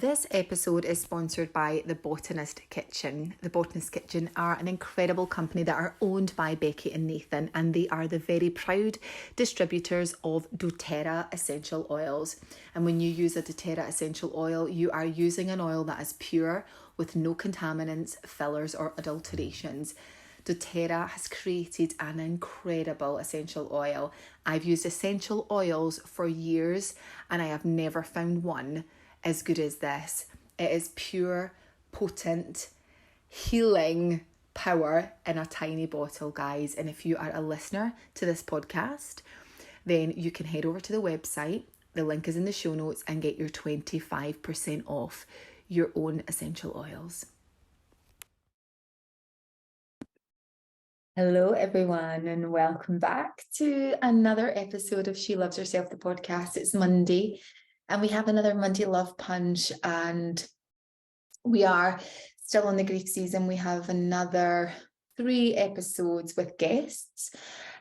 This episode is sponsored by The Botanist Kitchen. The Botanist Kitchen are an incredible company that are owned by Becky and Nathan, and they are the very proud distributors of doTerra Essential Oils. And when you use a doTerra Essential Oil, you are using an oil that is pure with no contaminants, fillers or adulterations. doTerra has created an incredible essential oil. I've used essential oils for years and I have never found one as good as this. It is pure, potent, healing power in a tiny bottle, guys. And if you are a listener to this podcast, then you can head over to the website. The link is in the show notes and get your 25% off your own essential oils. Hello, everyone, and welcome back to another episode of She Loves Herself, the podcast. It's Monday, and we have another Monday Love Punch, and we are still on the grief season. We have another 3 episodes with guests,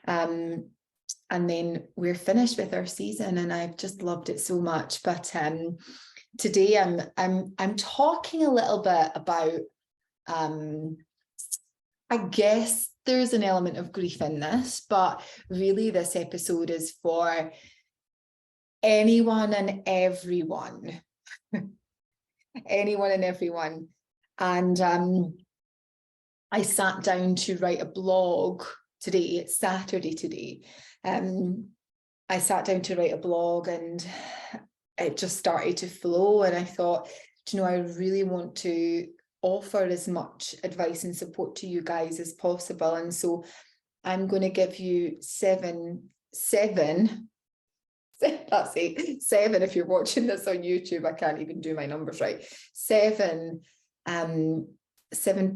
and then we're finished with our season, and I've just loved it so much. But today I'm talking a little bit about I guess there's an element of grief in this, but really this episode is for anyone and everyone. Anyone and everyone. And I sat down to write a blog today. It's Saturday today. I sat down to write a blog and it just started to flow. And I thought, I really want to offer as much advice and support to you guys as possible. And so I'm going to give you seven, that's it, 7 if you're watching this on YouTube. I can't even do my numbers right. 7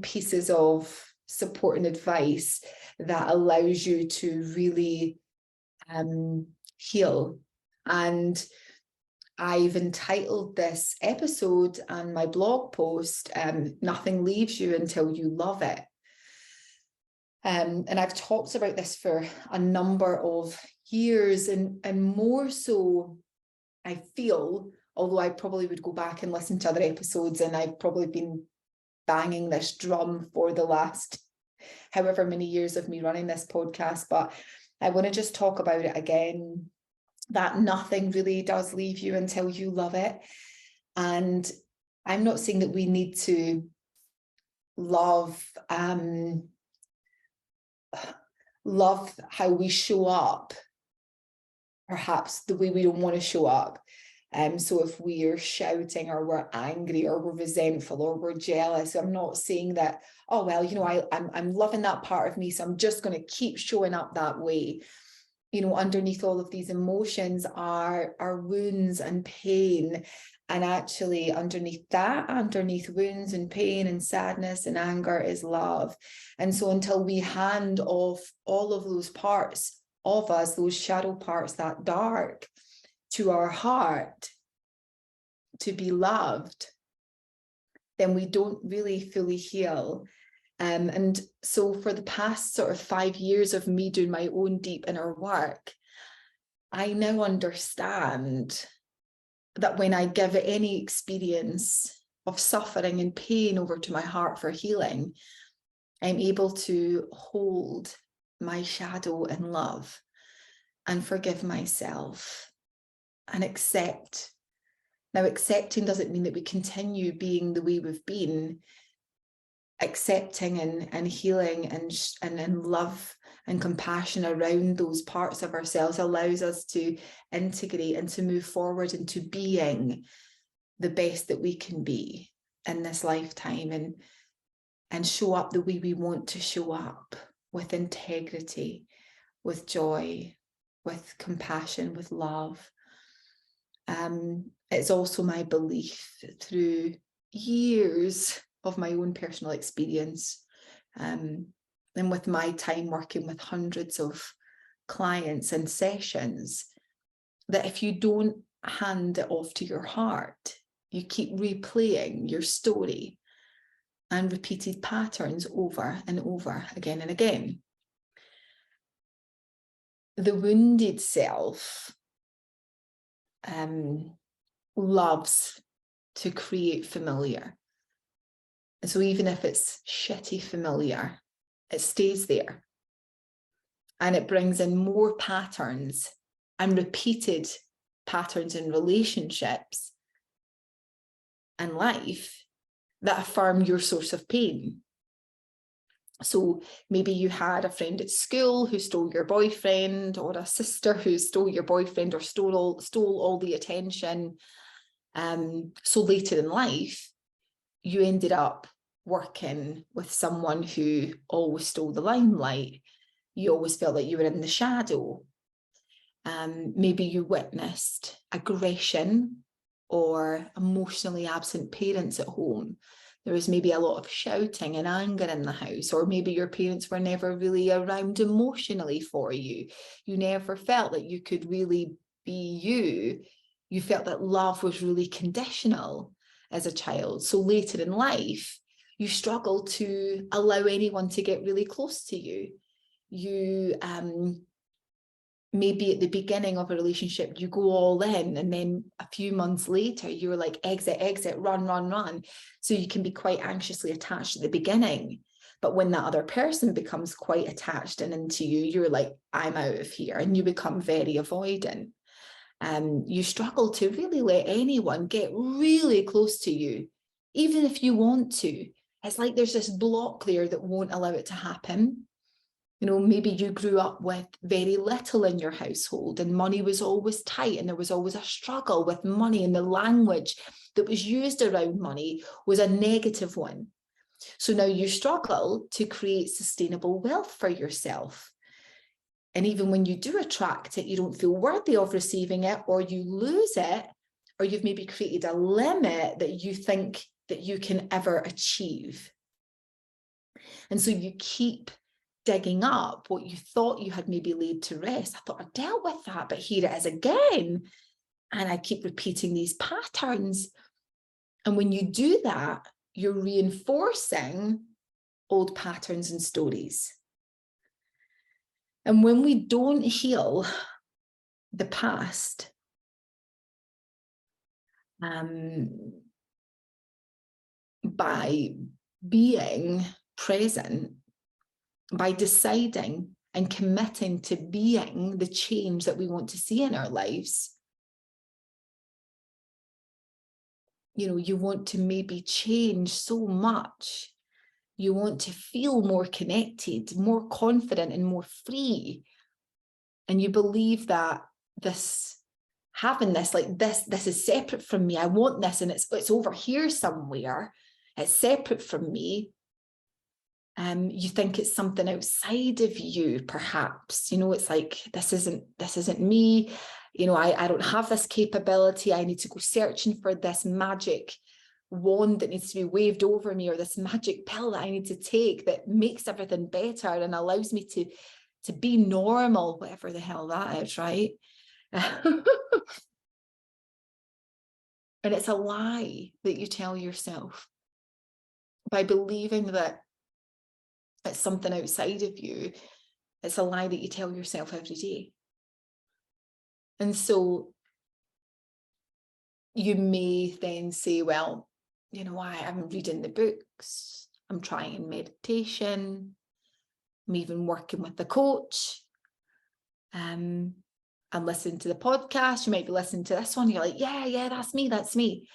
pieces of support and advice that allows you to really heal. And I've entitled this episode and my blog post, Nothing Leaves You Until You Love It. And I've talked about this for a number of years, and more so, I feel, although I probably would go back and listen to other episodes, and I've probably been banging this drum for the last however many years of me running this podcast, but I want to just talk about it again, that nothing really does leave you until you love it. And I'm not saying that we need to love how we show up, perhaps the way we don't want to show up. So if we are shouting or we're angry or we're resentful or we're jealous, I'm not saying that, oh, well, I'm loving that part of me, so I'm just going to keep showing up that way. Underneath all of these emotions are wounds and pain. And actually underneath wounds and pain and sadness and anger is love. And so until we hand off all of those parts of us, those shadow parts, that dark, to our heart to be loved, then we don't really fully heal. And so for the past sort of 5 years of me doing my own deep inner work, I now understand that when I give any experience of suffering and pain over to my heart for healing, I'm able to hold my shadow in love and forgive myself and accept. Now, accepting doesn't mean that we continue being the way we've been. Accepting and healing and love and compassion around those parts of ourselves allows us to integrate and to move forward into being the best that we can be in this lifetime, and show up the way we want to show up, with integrity, with joy, with compassion, with love. It's also my belief through years of my own personal experience, and with my time working with hundreds of clients and sessions, that if you don't hand it off to your heart, you keep replaying your story and repeated patterns over and over again and again. The wounded self loves to create familiar. And so even if it's shitty familiar, it stays there. And it brings in more patterns and repeated patterns in relationships and life that affirm your source of pain. So maybe you had a friend at school who stole your boyfriend, or a sister who stole your boyfriend, or stole all the attention. So later in life, you ended up working with someone who always stole the limelight. You always felt like you were in the shadow. Maybe you witnessed aggression or emotionally absent parents at home. There was maybe a lot of shouting and anger in the house, or maybe your parents were never really around emotionally for you. You never felt that you could really be you. You felt that love was really conditional as a child. So later in life, you struggle to allow anyone to get really close to you. You maybe at the beginning of a relationship, you go all in, and then a few months later, you're like, exit, exit, run, run, run. So you can be quite anxiously attached at the beginning. But when that other person becomes quite attached and into you, you're like, I'm out of here. And you become very avoidant. You struggle to really let anyone get really close to you, even if you want to. It's like there's this block there that won't allow it to happen. You know, maybe you grew up with very little in your household, and money was always tight, and there was always a struggle with money, and the language that was used around money was a negative one. So now you struggle to create sustainable wealth for yourself. And even when you do attract it, you don't feel worthy of receiving it, or you lose it, or you've maybe created a limit that you think that you can ever achieve. And so you keep digging up what you thought you had maybe laid to rest. I thought I dealt with that, but here it is again. And I keep repeating these patterns. And when you do that, you're reinforcing old patterns and stories. And when we don't heal the past, by being present, by deciding and committing to being the change that we want to see in our lives, you know, you want to maybe change so much. You want to feel more connected, more confident, and more free. And you believe that having this, like this is separate from me. I want this, and it's over here somewhere. It's separate from me. You think it's something outside of you, perhaps. You know, it's like, this isn't me. You know, I don't have this capability. I need to go searching for this magic wand that needs to be waved over me, or this magic pill that I need to take that makes everything better and allows me to be normal, whatever the hell that is, right? And it's a lie that you tell yourself by believing that it's something outside of you. It's a lie that you tell yourself every day. And so you may then say, well, you know, I'm reading the books, I'm trying meditation, I'm even working with the coach, I'm listening to the podcast. You might be listening to this one, you're like, yeah, that's me.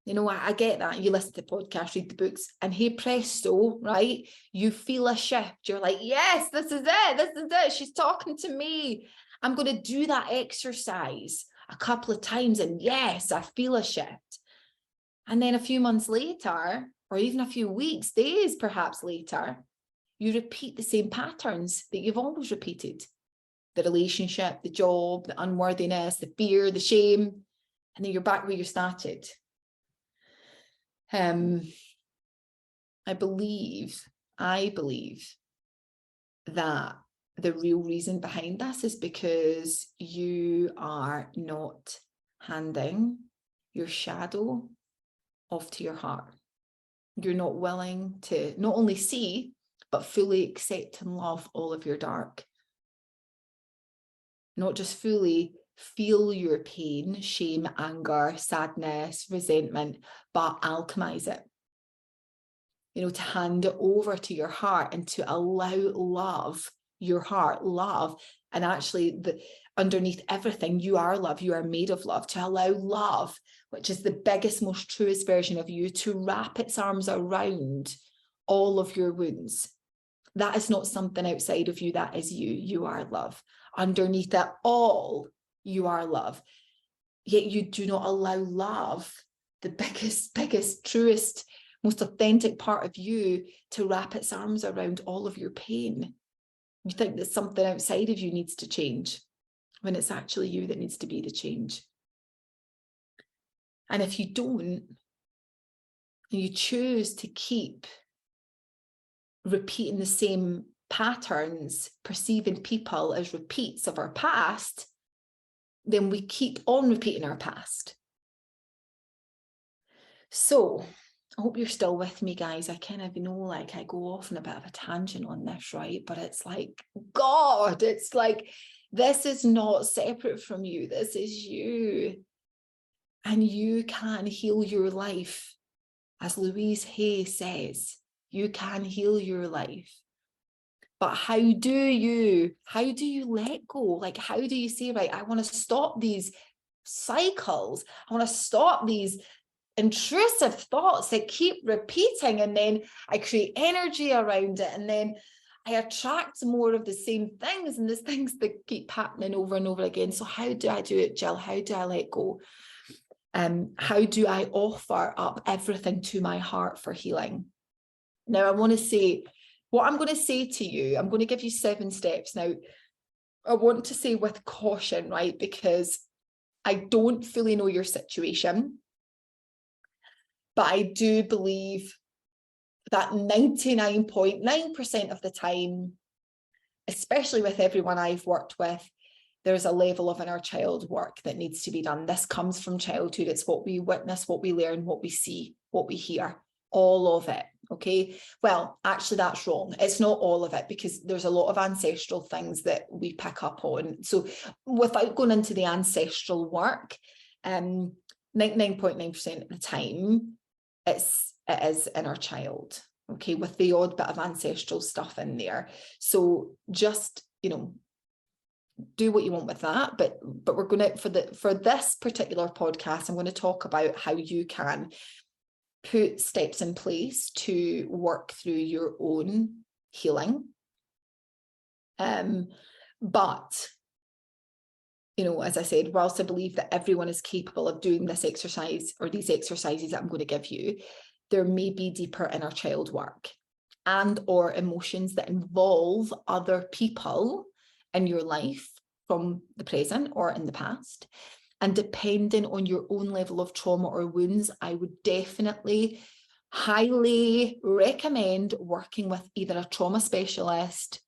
You know, I get that. You listen to the podcast, read the books, and hey presto, right? You feel a shift. You're like, yes, this is it. She's talking to me. I'm going to do that exercise a couple of times, and yes, I feel a shift. And then a few months later, or even a few weeks, days perhaps later, you repeat the same patterns that you've always repeated. The relationship, the job, the unworthiness, the fear, the shame, and then you're back where you started. I believe that the real reason behind this is because you are not handing your shadow off to your heart. You're not willing to not only see, but fully accept and love all of your dark. Not just fully feel your pain, shame, anger, sadness, resentment, but alchemize it. You know, to hand it over to your heart and to allow love, your heart, love, and actually underneath everything, you are love, you are made of love, to allow love, which is the biggest, most truest version of you, to wrap its arms around all of your wounds. That is not something outside of you, that is you. You are love. Underneath it all, you are love. Yet you do not allow love, the biggest, truest, most authentic part of you, to wrap its arms around all of your pain. You think that something outside of you needs to change, when it's actually you that needs to be the change. And if you don't, and you choose to keep repeating the same patterns, perceiving people as repeats of our past, then we keep on repeating our past. So I hope you're still with me, guys. I kind of know, like, I go off on a bit of a tangent on this, right? But it's like, God, it's like, this is not separate from you. This is you. And you can heal your life. As Louise Hay says, you can heal your life. But how do you let go? Like, how do you say, right, I want to stop these cycles. I want to stop these intrusive thoughts that keep repeating, and then I create energy around it, and then I attract more of the same things, and there's things that keep happening over and over again. So how do I do it, Jill? How do I let go? How do I offer up everything to my heart for healing? Now, I want to say, what I'm going to say to you, I'm going to give you 7 steps. Now, I want to say with caution, right? Because I don't fully know your situation, but I do believe that 99.9% of the time, especially with everyone I've worked with, there's a level of inner child work that needs to be done. This comes from childhood. It's what we witness, what we learn, what we see, what we hear, all of it. Okay. Well, actually, that's wrong. It's not all of it, because there's a lot of ancestral things that we pick up on. So without going into the ancestral work, 99.9% of the time, it is inner child. Okay. With the odd bit of ancestral stuff in there. So just, you know, do what you want with that, but we're going to, for this particular podcast, I'm going to talk about how you can put steps in place to work through your own healing. But, you know, as I said, whilst I believe that everyone is capable of doing this exercise, or these exercises that I'm going to give you, there may be deeper inner child work and or emotions that involve other people in your life from the present or in the past. And depending on your own level of trauma or wounds, I would definitely highly recommend working with either a trauma specialist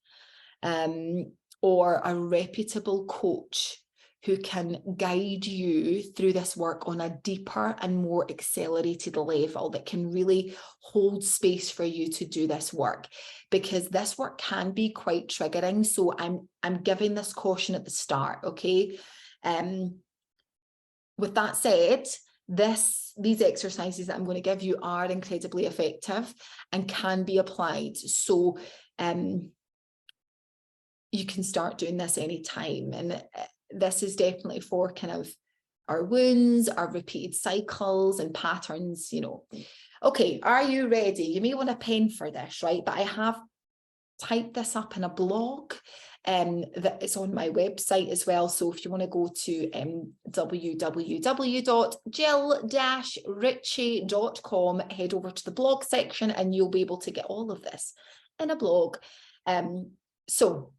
or a reputable coach who can guide you through this work on a deeper and more accelerated level, that can really hold space for you to do this work, because this work can be quite triggering. So I'm giving this caution at the start, okay? With that said, these exercises that I'm going to give you are incredibly effective and can be applied. So you can start doing this anytime. And this is definitely for kind of our wounds, our repeated cycles and patterns, you know. Okay, are you ready? You may want a pen for this, right? But I have typed this up in a blog that is on my website as well. So if you want to go to www.jill-ritchie.com, head over to the blog section and you'll be able to get all of this in a blog. So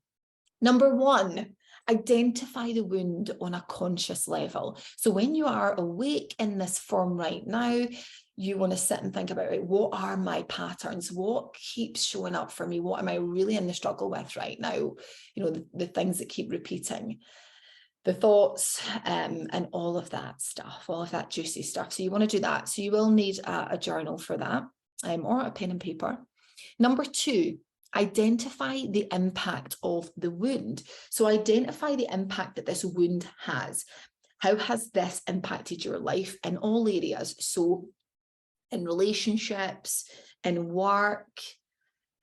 number 1, identify the wound on a conscious level. So when you are awake in this form right now, you want to sit and think about, right, what are my patterns? What keeps showing up for me? What am I really in the struggle with right now? You know, the things that keep repeating, the thoughts, and all of that stuff, all of that juicy stuff. So you want to do that. So you will need a journal for that, or a pen and paper. Number 2, Identify the impact of the wound. So identify the impact that this wound has. How has this impacted your life in all areas? So in relationships, in work,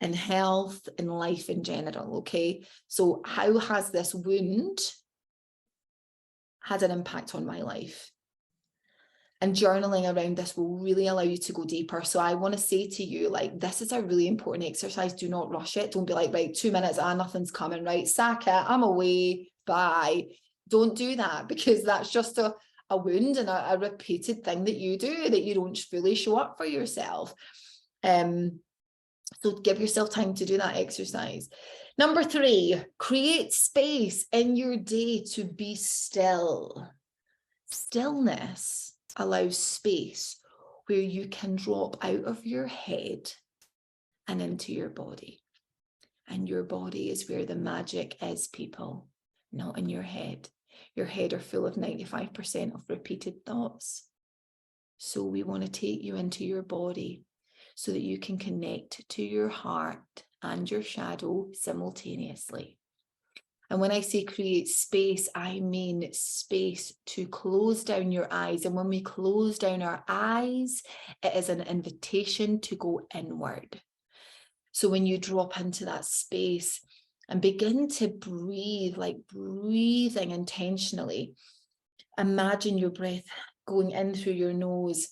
in health, in life in general, okay? So how has this wound had an impact on my life? And journaling around this will really allow you to go deeper. So I want to say to you, like, this is a really important exercise. Do not rush it. Don't be like, right, 2 minutes, nothing's coming, right? Sack it, I'm away, bye. Don't do that, because that's just a wound and a repeated thing that you do, that you don't fully show up for yourself. So give yourself time to do that exercise. Number 3, create space in your day to be still. Stillness allows space where you can drop out of your head and into your body. And your body is where the magic is, people, not in your head. Your head are full of 95% of repeated thoughts. So we want to take you into your body so that you can connect to your heart and your shadow simultaneously. And when I say create space, I mean space to close down your eyes. And when we close down our eyes, it is an invitation to go inward. So when you drop into that space and begin to breathe, like breathing intentionally, imagine your breath going in through your nose,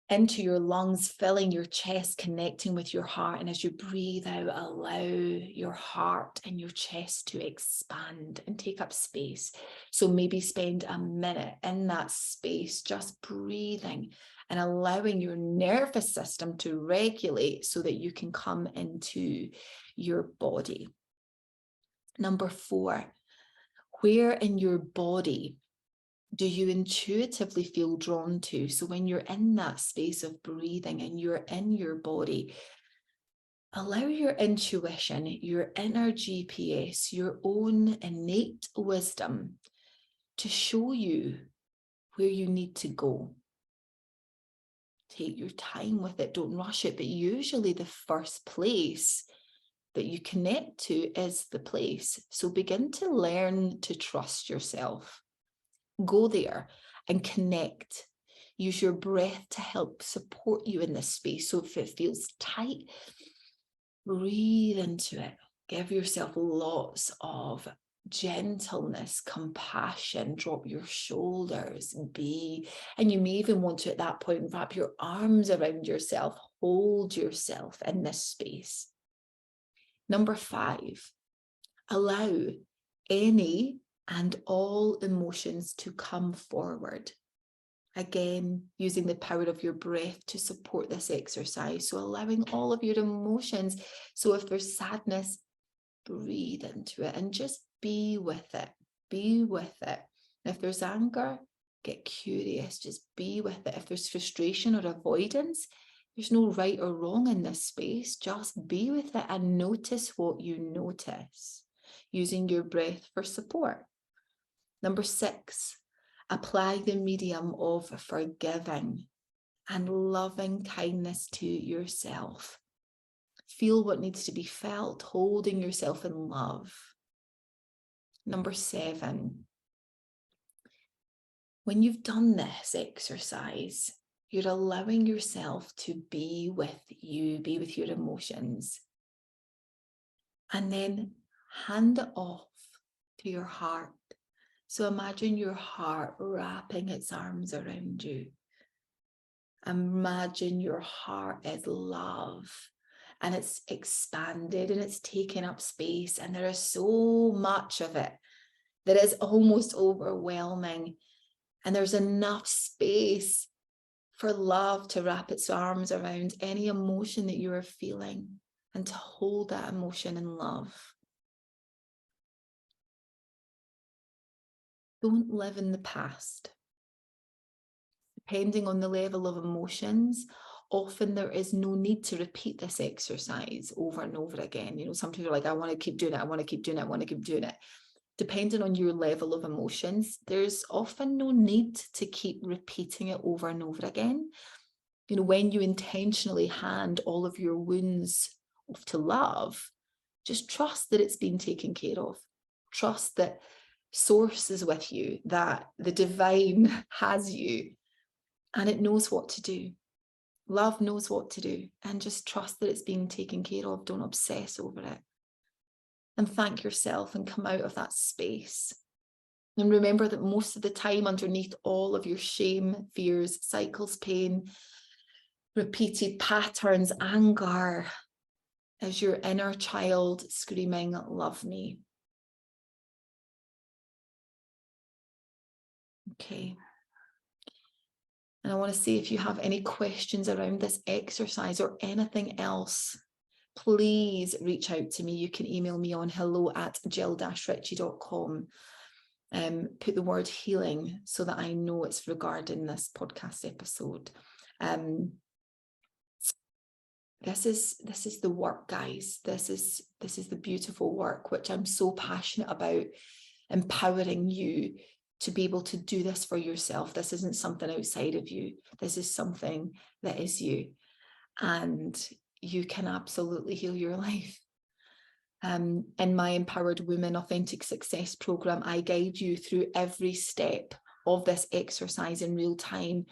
into your lungs, filling your chest, connecting with your heart. And as you breathe out, allow your heart and your chest to expand and take up space. So maybe spend a minute in that space, just breathing and allowing your nervous system to regulate so that you can come into your body. Number 4, where in your body do you intuitively feel drawn to? So when you're in that space of breathing and you're in your body, allow your intuition, your inner GPS, your own innate wisdom to show you where you need to go. Take your time with it, don't rush it, but usually the first place that you connect to is the place. So begin to learn to trust yourself. Go there and connect. Use your breath to help support you in this space. So if it feels tight, breathe into it. Give yourself lots of gentleness, compassion. Drop your shoulders, and you may even want to at that point wrap your arms around yourself. Hold yourself in this space. Number 5, allow any and all emotions to come forward. Again, using the power of your breath to support this exercise. So allowing all of your emotions. So if there's sadness, breathe into it and just be with it. Be with it. And if there's anger, get curious, just be with it. If there's frustration or avoidance, there's no right or wrong in this space. Just be with it and notice what you notice, using your breath for support. Number 6, apply the medium of forgiving and loving kindness to yourself. Feel what needs to be felt, holding yourself in love. Number 7, when you've done this exercise, you're allowing yourself to be with you, be with your emotions. And then hand it off to your heart. So imagine your heart wrapping its arms around you. Imagine your heart is love and it's expanded and it's taken up space, and there is so much of it that is almost overwhelming, and there's enough space for love to wrap its arms around any emotion that you are feeling and to hold that emotion in love. Don't live in the past. Depending on the level of emotions, often there is no need to repeat this exercise over and over again. You know, some people are like, I want to keep doing it, I want to keep doing it, I want to keep doing it. Depending on your level of emotions, there's often no need to keep repeating it over and over again. You know, when you intentionally hand all of your wounds to love, just trust that it's being taken care of. Trust that source is with you, that the divine has you, and it knows what to do. Love knows what to do, and just trust that it's being taken care of. Don't obsess over it. And thank yourself and come out of that space. And remember that most of the time, underneath all of your shame, fears, cycles, pain, repeated patterns, anger, is your inner child screaming, love me. Okay. And I want to see if you have any questions around this exercise or anything else, please reach out to me. You can email me on hello@jill-ritchie.com. Put the word healing so that I know it's regarding this podcast episode. This is the work, guys. This is the beautiful work, which I'm so passionate about, empowering you to be able to do this for yourself. This isn't something outside of you. This is something that is you. And you can absolutely heal your life. In my Empowered Women Authentic Success program, I guide you through every step of this exercise in real time,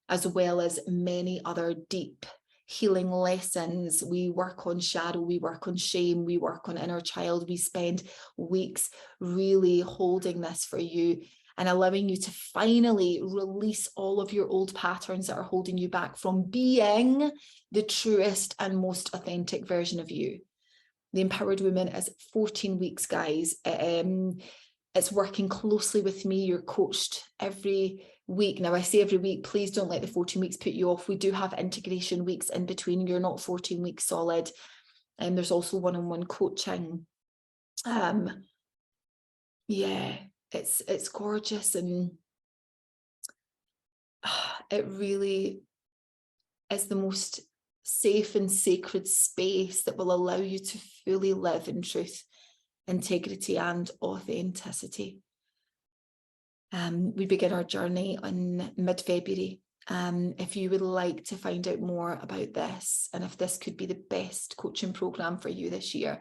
as well as many other deep healing lessons. We work on shadow, we work on shame, we work on inner child. We spend weeks really holding this for you and allowing you to finally release all of your old patterns that are holding you back from being the truest and most authentic version of you. The Empowered Woman is 14 weeks, guys. It's working closely with me. You're coached every week. Now, I say every week, please don't let the 14 weeks put you off. We do have integration weeks in between. You're not 14 weeks solid. And there's also one-on-one coaching. Yeah, it's gorgeous, and it really is the most safe and sacred space that will allow you to fully live in truth, integrity, and authenticity. We begin our journey on mid-February. If you would like to find out more about this, and if this could be the best coaching program for you this year,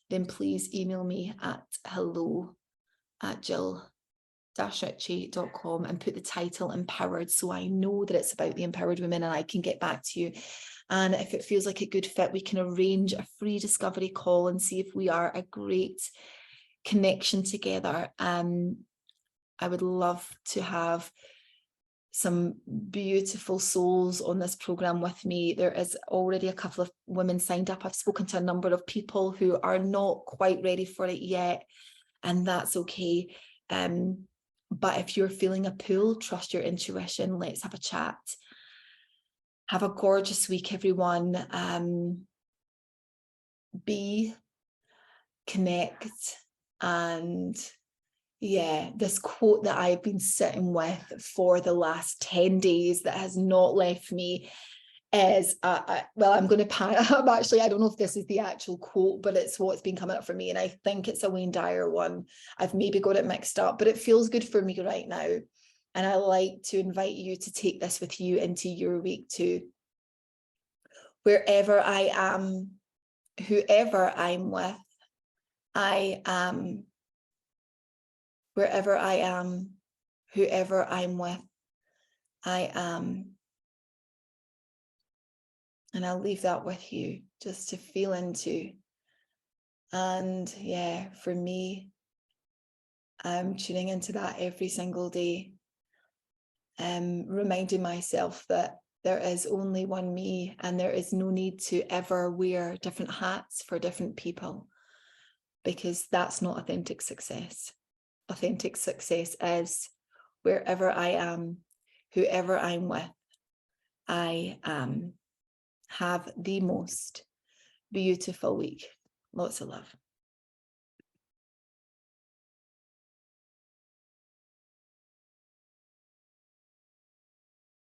then please email me at hello@jill-ritchie.com and put the title Empowered, so I know that it's about the Empowered Women and I can get back to you. And if it feels like a good fit, we can arrange a free discovery call and see if we are a great connection together. I would love to have some beautiful souls on this program with me. There is already a couple of women signed up. I've spoken to a number of people who are not quite ready for it yet, and that's okay. But if you're feeling a pull, trust your intuition. Let's have a chat. Have a gorgeous week, everyone. Be, connect, and yeah, this quote that I've been sitting with for the last 10 days that has not left me is, well, I'm going to I don't know if this is the actual quote, but it's what's been coming up for me. And I think it's a Wayne Dyer one. I've maybe got it mixed up, but it feels good for me right now. And I like to invite you to take this with you into your week too. Wherever I am, whoever I'm with, I am. Wherever I am, whoever I'm with, I am. And I'll leave that with you just to feel into. And yeah, for me, I'm tuning into that every single day. Reminding myself that there is only one me, and there is no need to ever wear different hats for different people, because that's not authentic success. Authentic success is wherever I am, whoever I'm with, I am. Have the most beautiful week. Lots of love.